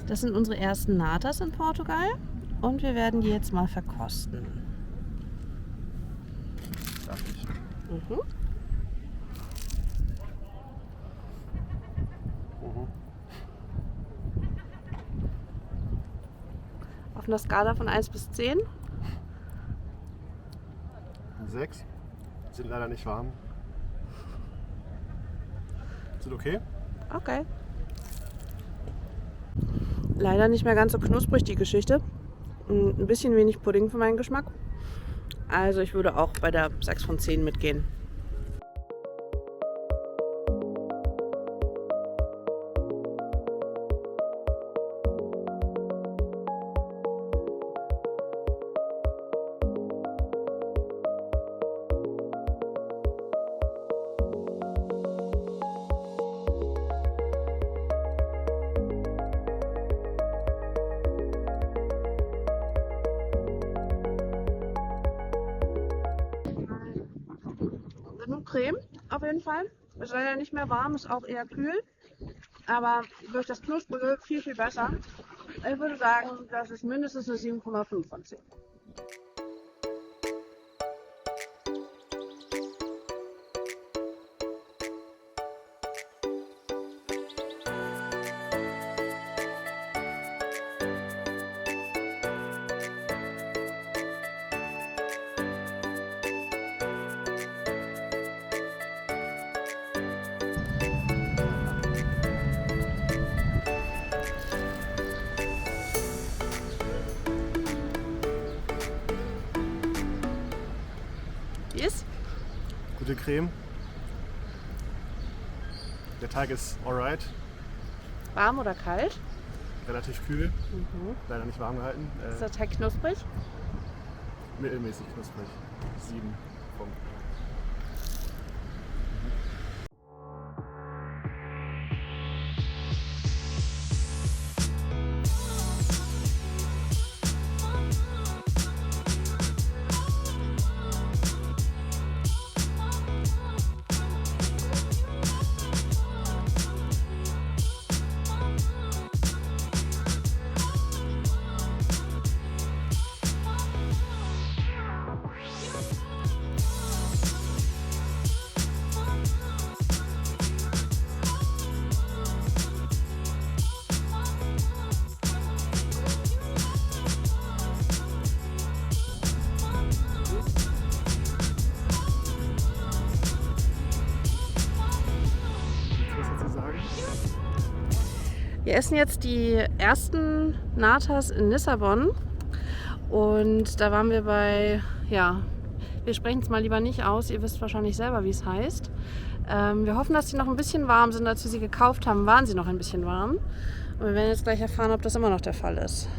Das sind unsere ersten Natas in Portugal und wir werden die jetzt mal verkosten. Darf ich? Mhm. Auf einer Skala von 1 bis 10? 6. Sind leider nicht warm. Sind okay? Okay. Leider nicht mehr ganz so knusprig die Geschichte. Ein bisschen wenig Pudding für meinen Geschmack. Also ich würde auch bei der 6 von 10 mitgehen. Genug Creme auf jeden Fall. Ist leider nicht mehr warm, ist auch eher kühl. Aber durch das Knusprige viel, viel besser. Ich würde sagen, das ist mindestens eine 7,5 von 10. Wie ist? Gute Creme. Der Teig ist alright. Warm oder kalt? Relativ kühl. Leider nicht warm gehalten. Ist der Teig knusprig? Mittelmäßig knusprig. 7 Punkt. Wir essen jetzt die ersten Natas in Lissabon und da waren wir bei, ja, wir sprechen es mal lieber nicht aus, ihr wisst wahrscheinlich selber, wie es heißt. Wir hoffen, dass sie noch ein bisschen warm sind. Als wir sie gekauft haben, waren sie noch ein bisschen warm. Und wir werden jetzt gleich erfahren, ob das immer noch der Fall ist.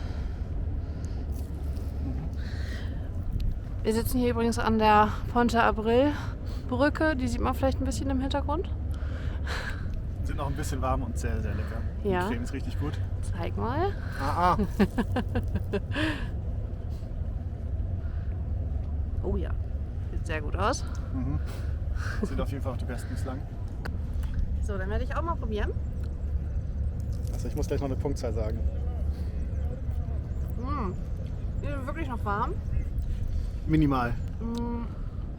Wir sitzen hier übrigens an der Ponte Abril Brücke, die sieht man vielleicht ein bisschen im Hintergrund. Sind noch ein bisschen warm und sehr, sehr lecker. Ja. Die Creme ist richtig gut. Zeig mal. Oh ja, sieht sehr gut aus. Sind auf jeden Fall auch die besten bislang. So, dann werde ich auch mal probieren. Also ich muss gleich noch eine Punktzahl sagen. Die sind wirklich noch warm. Minimal.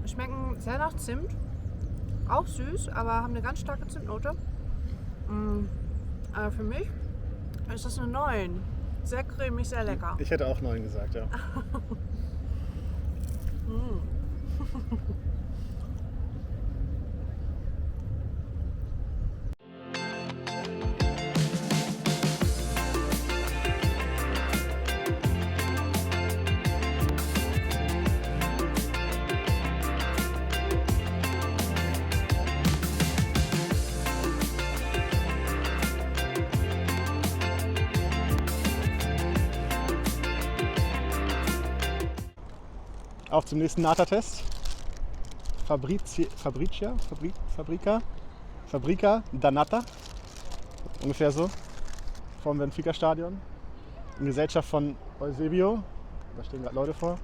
Schmecken sehr nach Zimt. Auch süß, aber haben eine ganz starke Zimtnote. Aber für mich ist das eine 9. Sehr cremig, sehr lecker. Ich hätte auch 9 gesagt, ja. Auf zum nächsten Nata-Test. Fabrica da Nata. Ungefähr so. Vom Benfica-Stadion. In Gesellschaft von Eusebio. Da stehen gerade Leute vor.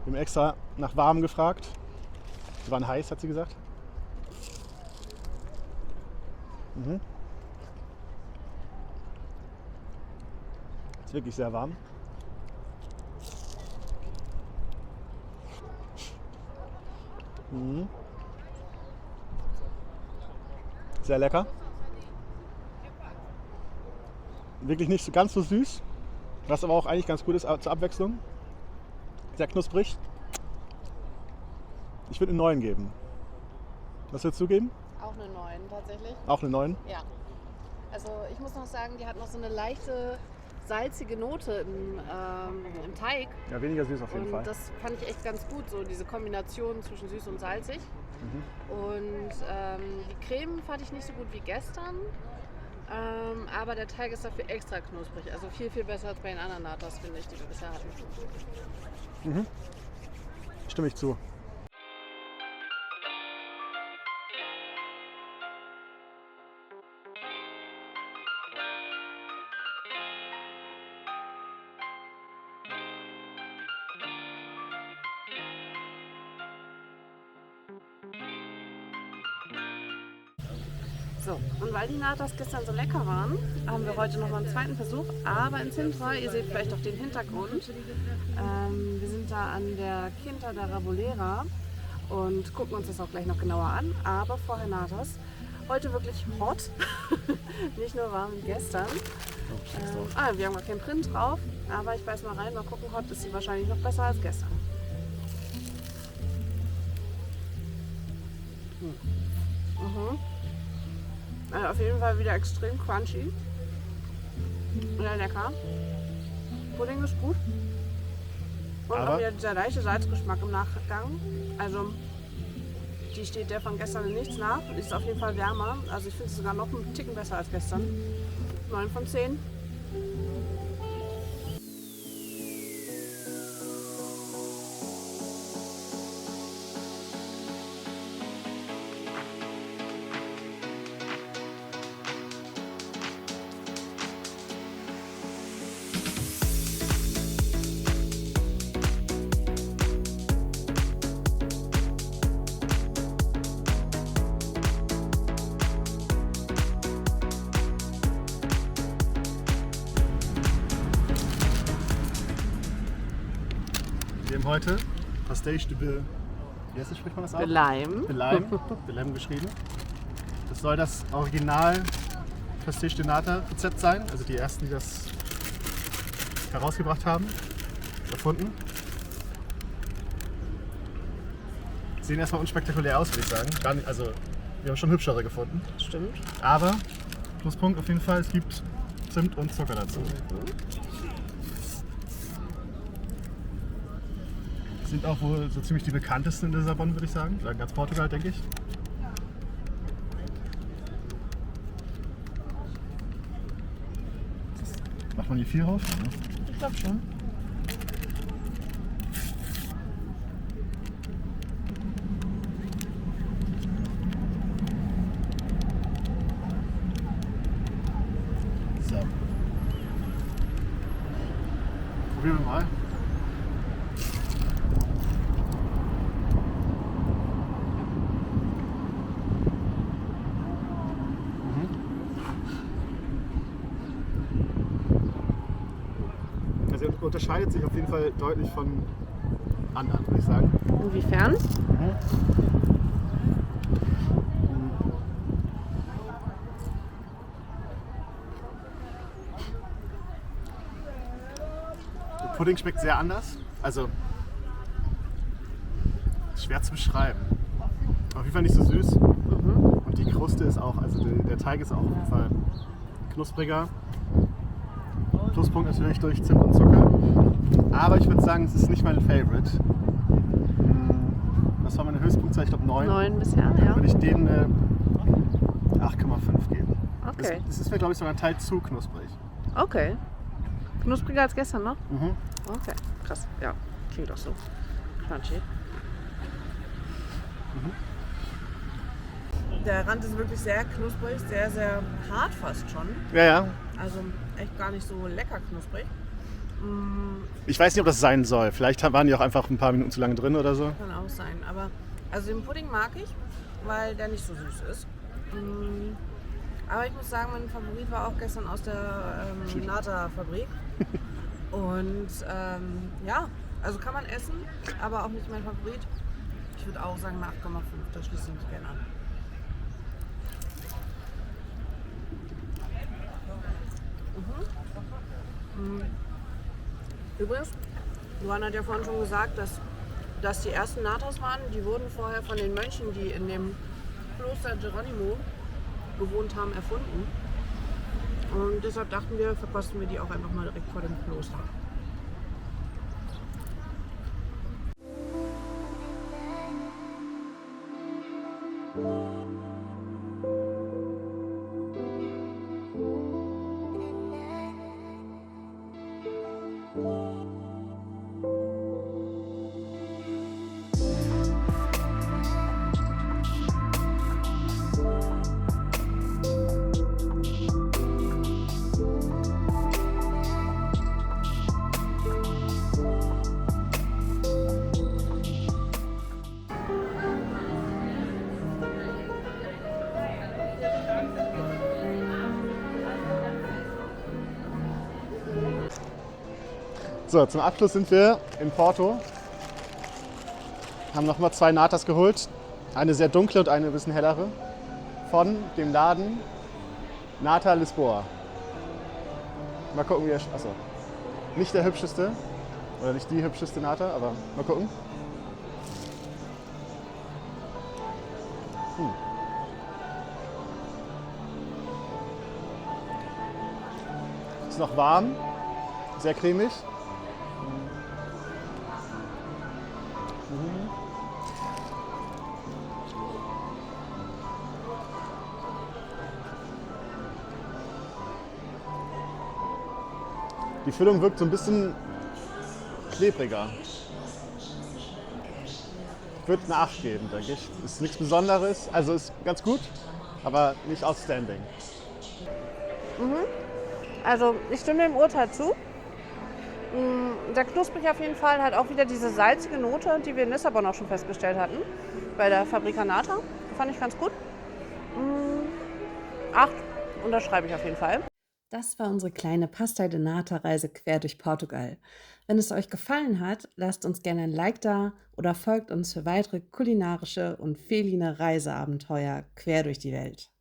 Wir haben extra nach warm gefragt. Die waren heiß, hat sie gesagt. Mhm. Ist wirklich sehr warm. Mhm. Sehr lecker. Wirklich nicht so ganz so süß, was aber auch eigentlich ganz gut ist zur Abwechslung. Sehr knusprig. Ich würde eine 9 geben. Was würdest du geben? Auch eine 9 tatsächlich. Auch eine 9? Ja. Also ich muss noch sagen, die hat noch so eine leichte salzige Note im Teig. Ja, weniger süß auf jeden Und Fall. das fand ich echt ganz gut, so diese Kombination zwischen süß und salzig. Mhm. Und die Creme fand ich nicht so gut wie gestern. Aber der Teig ist dafür extra knusprig. Also viel, viel besser als bei den anderen Natas, finde ich, die wir bisher hatten. Mhm. Stimme ich zu. So, und weil die Natas gestern so lecker waren, haben wir heute nochmal einen zweiten Versuch. Aber in Sintra, ihr seht vielleicht auch den Hintergrund, wir sind da an der Quinta da Rabolera und gucken uns das auch gleich noch genauer an. Aber vorher Natas. Heute wirklich hot, nicht nur warm wie gestern. Wir haben gar keinen Print drauf, aber ich beiß mal rein, mal gucken, hot ist sie wahrscheinlich noch besser als gestern. Mhm. Also auf jeden Fall wieder extrem crunchy. Sehr lecker. Pudding ist gut. Und Aber auch wieder dieser leichte Salzgeschmack im Nachgang. Also die steht der von gestern in nichts nach. Die ist auf jeden Fall wärmer. Also ich finde es sogar noch einen Ticken besser als gestern. 9 von 10. Wir haben heute Pastéis de Belem. Wie spricht man das aus? Belem. Belem geschrieben. Das soll das Original Pastéis de Nata Rezept sein. Also die ersten, die das herausgebracht haben, erfunden. Sehen erstmal unspektakulär aus, würde ich sagen. Gar nicht, also wir haben schon hübschere gefunden. Stimmt. Aber Pluspunkt auf jeden Fall, es gibt Zimt und Zucker dazu. Sind auch wohl so ziemlich die bekanntesten in Lissabon, würde ich sagen. Oder in ganz Portugal, denke ich. Macht man hier viel drauf? Ne? Ich glaube schon. So. Probieren wir mal. Also er unterscheidet sich auf jeden Fall deutlich von anderen, würde ich sagen. Inwiefern? Der Pudding schmeckt sehr anders. Also schwer zu beschreiben. Auf jeden Fall nicht so süß. Und die Kruste ist auch, also der Teig ist auch auf jeden Fall knuspriger. Pluspunkt natürlich durch Zimt und Zucker. Aber ich würde sagen, es ist nicht mein Favorite. Was war meine Höchstpunktzahl? Ich glaube 9. 9 bisher, Dann ja. würde ich denen 8,5 geben. Okay. Das ist mir, glaube ich, sogar ein Teil zu knusprig. Okay. Knuspriger als gestern noch? Mhm. Okay, krass. Ja, klingt auch so. Crunchy. Der Rand ist wirklich sehr knusprig, sehr, sehr hart fast schon. Ja, ja. Also echt gar nicht so lecker knusprig. Ich weiß nicht, ob das sein soll. Vielleicht waren die auch einfach ein paar Minuten zu lange drin oder so. Kann auch sein. Aber also den Pudding mag ich, weil der nicht so süß ist. Aber ich muss sagen, mein Favorit war auch gestern aus der Nata-Fabrik. Und ja, also kann man essen, aber auch nicht mein Favorit. Ich würde auch sagen eine 8,5, da schließe ich mich gerne an. Übrigens, Luan hat ja vorhin schon gesagt, dass die ersten Natas waren, die wurden vorher von den Mönchen, die in dem Kloster Geronimo gewohnt haben, erfunden. Und deshalb dachten wir, verkosten wir die auch einfach mal direkt vor dem Kloster. So, zum Abschluss sind wir in Porto. Haben nochmal 2 Natas geholt. Eine sehr dunkle und eine ein bisschen hellere. Von dem Laden Nata Lisboa. Mal gucken, wie er. Achso. Nicht der hübscheste. Oder nicht die hübscheste Nata, aber mal gucken. Ist noch warm. Sehr cremig. Die Füllung wirkt so ein bisschen klebriger. Ich würde eine 8 geben, denke ich. Ist nichts Besonderes, also ist ganz gut, aber nicht outstanding. Also ich stimme dem Urteil zu. Der knusprig auf jeden Fall hat auch wieder diese salzige Note, die wir in Lissabon auch schon festgestellt hatten, bei der Fabrica Nata. Fand ich ganz gut. 8 unterschreibe ich auf jeden Fall. Das war unsere kleine Pastel de Nata-Reise quer durch Portugal. Wenn es euch gefallen hat, lasst uns gerne ein Like da oder folgt uns für weitere kulinarische und feline Reiseabenteuer quer durch die Welt.